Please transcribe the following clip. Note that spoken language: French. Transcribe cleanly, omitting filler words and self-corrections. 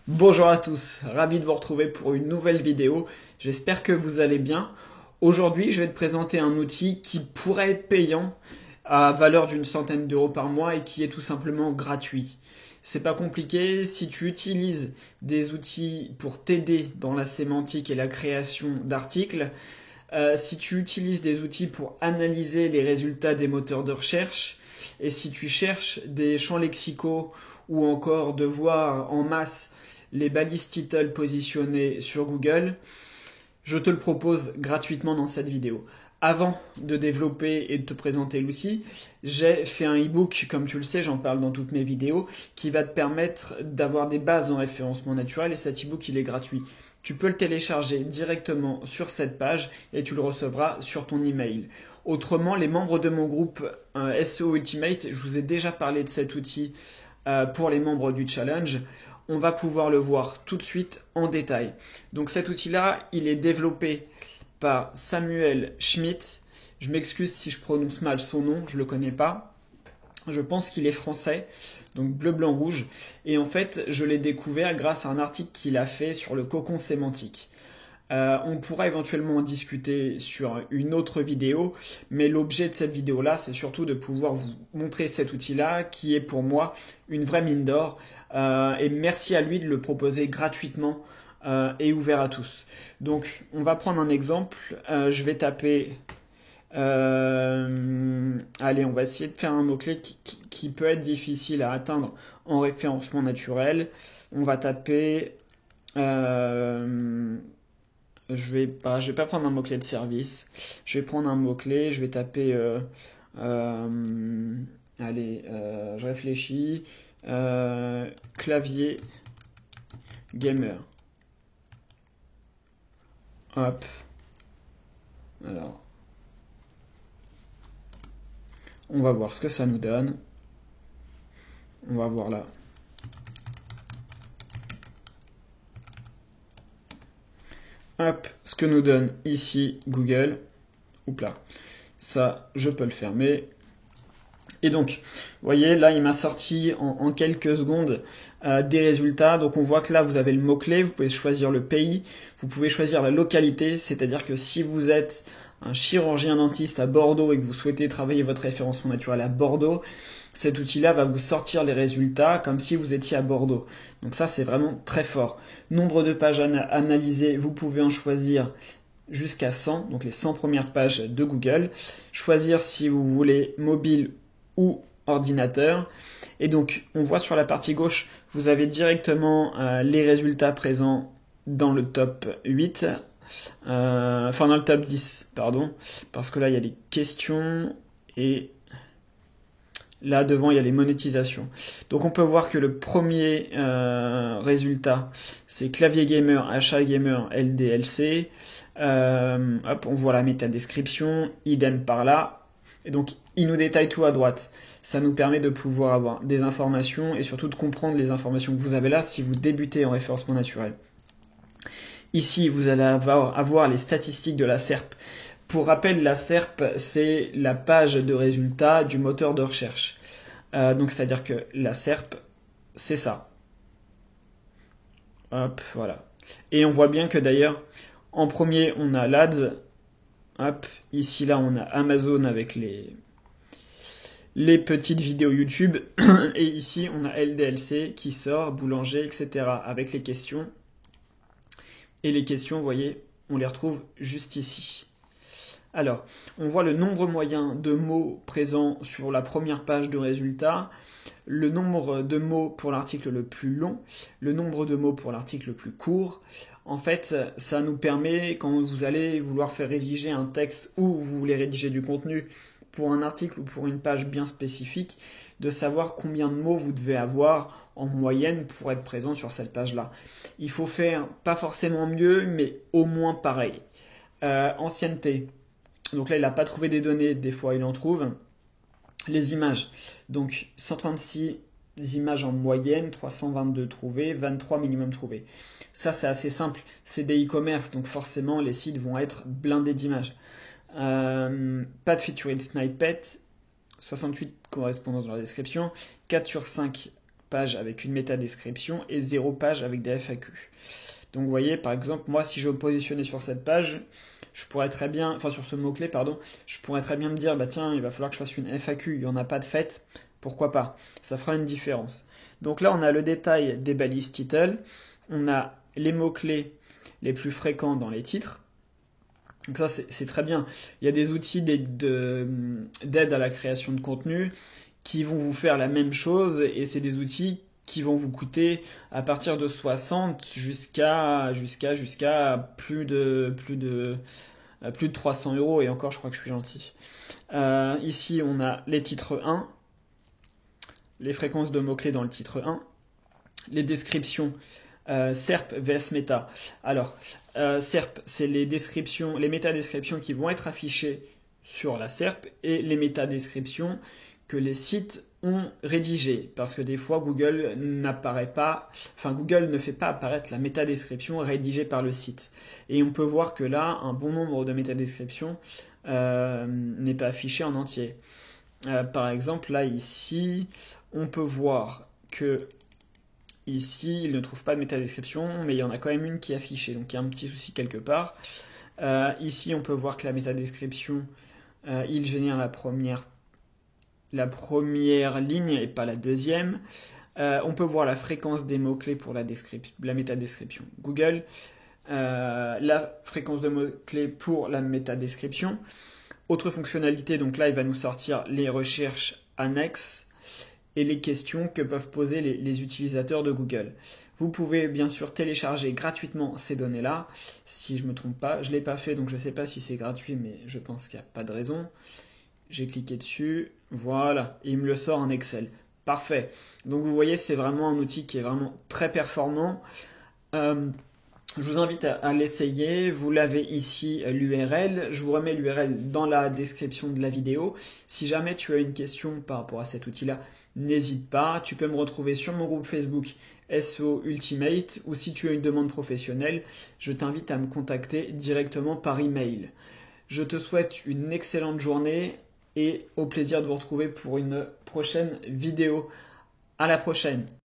Bonjour à tous, ravi de vous retrouver pour une nouvelle vidéo. J'espère que vous allez bien. Aujourd'hui, je vais te présenter un outil qui pourrait être payant à valeur d'une centaine d'euros par mois et qui est tout simplement gratuit. C'est pas compliqué, si tu utilises des outils pour t'aider dans la sémantique et la création d'articles, si tu utilises des outils pour analyser les résultats des moteurs de recherche, et si tu cherches des champs lexicaux ou encore de voir en masse les balises title positionnés sur Google, je te le propose gratuitement dans cette vidéo. Avant de développer et de te présenter l'outil, j'ai fait un e-book, comme tu le sais, j'en parle dans toutes mes vidéos, qui va te permettre d'avoir des bases en référencement naturel et cet e-book il est gratuit. Tu peux le télécharger directement sur cette page et tu le recevras sur ton email. Autrement, les membres de mon groupe SEO Ultimate, je vous ai déjà parlé de cet outil pour les membres du challenge. On va pouvoir le voir tout de suite en détail. Donc cet outil-là, il est développé par Samuel Schmidt. Je m'excuse si je prononce mal son nom, je ne le connais pas. Je pense qu'il est français, donc bleu, blanc, rouge. Et en fait, je l'ai découvert grâce à un article qu'il a fait sur le cocon sémantique. On pourra éventuellement en discuter sur une autre vidéo, mais l'objet de cette vidéo-là, c'est surtout de pouvoir vous montrer cet outil-là, qui est pour moi une vraie mine d'or. Et merci à lui de le proposer gratuitement et ouvert à tous. Donc, on va prendre un exemple. Je vais taper... allez, on va essayer de faire un mot-clé qui peut être difficile à atteindre en référencement naturel. On va taper... je vais pas prendre un mot-clé de service. Je vais prendre un mot-clé. Je vais taper. Allez, je réfléchis. Clavier gamer. Hop. Alors, on va voir ce que ça nous donne. On va voir là. Hop, ce que nous donne ici Google. Oups là. Ça, je peux le fermer. Et donc, vous voyez, là, il m'a sorti en quelques secondes des résultats. Donc, on voit que là, vous avez le mot-clé, vous pouvez choisir le pays, vous pouvez choisir la localité, c'est-à-dire que si vous êtes un chirurgien dentiste à Bordeaux et que vous souhaitez travailler votre référencement naturel à Bordeaux, cet outil-là va vous sortir les résultats comme si vous étiez à Bordeaux. Donc ça, c'est vraiment très fort. Nombre de pages analysées, vous pouvez en choisir jusqu'à 100, donc les 100 premières pages de Google. Choisir si vous voulez mobile ou ordinateur. Et donc, on voit sur la partie gauche, vous avez directement les résultats présents dans le top 8, enfin dans le top 10, pardon, parce que là, il y a les questions et là, devant, il y a les monétisations. Donc, on peut voir que le premier résultat, c'est clavier gamer, achat gamer, LDLC. Hop, on voit la métadescription, idem par là. Et donc, il nous détaille tout à droite. Ça nous permet de pouvoir avoir des informations et surtout de comprendre les informations que vous avez là si vous débutez en référencement naturel. Ici, vous allez avoir les statistiques de la SERP. Pour rappel, la SERP, c'est la page de résultats du moteur de recherche. Donc, c'est-à-dire que la SERP, c'est ça. Hop, voilà. Et on voit bien que d'ailleurs, en premier, on a l'Ads. Hop, ici, là, on a Amazon avec les petites vidéos YouTube. Et ici, on a LDLC qui sort, boulanger, etc. avec les questions. Et les questions, vous voyez, on les retrouve juste ici. Alors, on voit le nombre moyen de mots présents sur la première page de résultats, le nombre de mots pour l'article le plus long, le nombre de mots pour l'article le plus court. En fait, ça nous permet, quand vous allez vouloir faire rédiger un texte ou vous voulez rédiger du contenu pour un article ou pour une page bien spécifique, de savoir combien de mots vous devez avoir en moyenne pour être présent sur cette page-là. Il faut faire pas forcément mieux, mais au moins pareil. Ancienneté. Donc là, il n'a pas trouvé des données, des fois il en trouve. Les images. Donc 136 images en moyenne, 322 trouvées, 23 minimum trouvées. Ça, c'est assez simple. C'est des e-commerce, donc forcément, les sites vont être blindés d'images. Pas de featured snippet, 68 correspondances dans la description, 4 sur 5 pages avec une métadescription et 0 pages avec des FAQ. Donc vous voyez, par exemple, moi si je veux me positionner sur cette page, je pourrais très bien, enfin sur ce mot-clé, pardon, je pourrais très bien me dire, bah tiens, il va falloir que je fasse une FAQ, il n'y en a pas de fait, pourquoi pas? Ça fera une différence. Donc là, on a le détail des balises title, on a les mots-clés les plus fréquents dans les titres. Donc ça, c'est très bien. Il y a des outils d'aide à la création de contenu qui vont vous faire la même chose, et c'est des outils qui vont vous coûter à partir de 60 jusqu'à plus de 300 euros, et encore je crois que je suis gentil. Ici on a les titres 1, les fréquences de mots-clés dans le titre 1, les descriptions, SERP vs Meta. Alors SERP, c'est les descriptions, les métadescriptions qui vont être affichées sur la SERP, et les métadescriptions que les sites ont rédigées, parce que des fois Google Google ne fait pas apparaître la métadescription rédigée par le site, et on peut voir que là un bon nombre de métadescriptions n'est pas affiché en entier. Par exemple là ici on peut voir que ici il ne trouve pas de métadescription, mais il y en a quand même une qui est affichée, donc il y a un petit souci quelque part. Ici on peut voir que la métadescription il génère la première ligne et pas la deuxième. On peut voir la fréquence des mots-clés pour la métadescription Google, la fréquence de mots-clés pour la métadescription. Autre fonctionnalité, donc là il va nous sortir les recherches annexes et les questions que peuvent poser les utilisateurs de Google. Vous pouvez bien sûr télécharger gratuitement ces données-là, si je ne me trompe pas. Je ne l'ai pas fait, donc je ne sais pas si c'est gratuit, mais je pense qu'il n'y a pas de raison. J'ai cliqué dessus, voilà, et il me le sort en Excel. Parfait. Donc vous voyez, c'est vraiment un outil qui est vraiment très performant. Je vous invite à l'essayer. Vous l'avez ici, l'URL. Je vous remets l'URL dans la description de la vidéo. Si jamais tu as une question par rapport à cet outil-là, n'hésite pas. Tu peux me retrouver sur mon groupe Facebook SEO Ultimate, ou si tu as une demande professionnelle, je t'invite à me contacter directement par email. Je te souhaite une excellente journée et au plaisir de vous retrouver pour une prochaine vidéo. À la prochaine!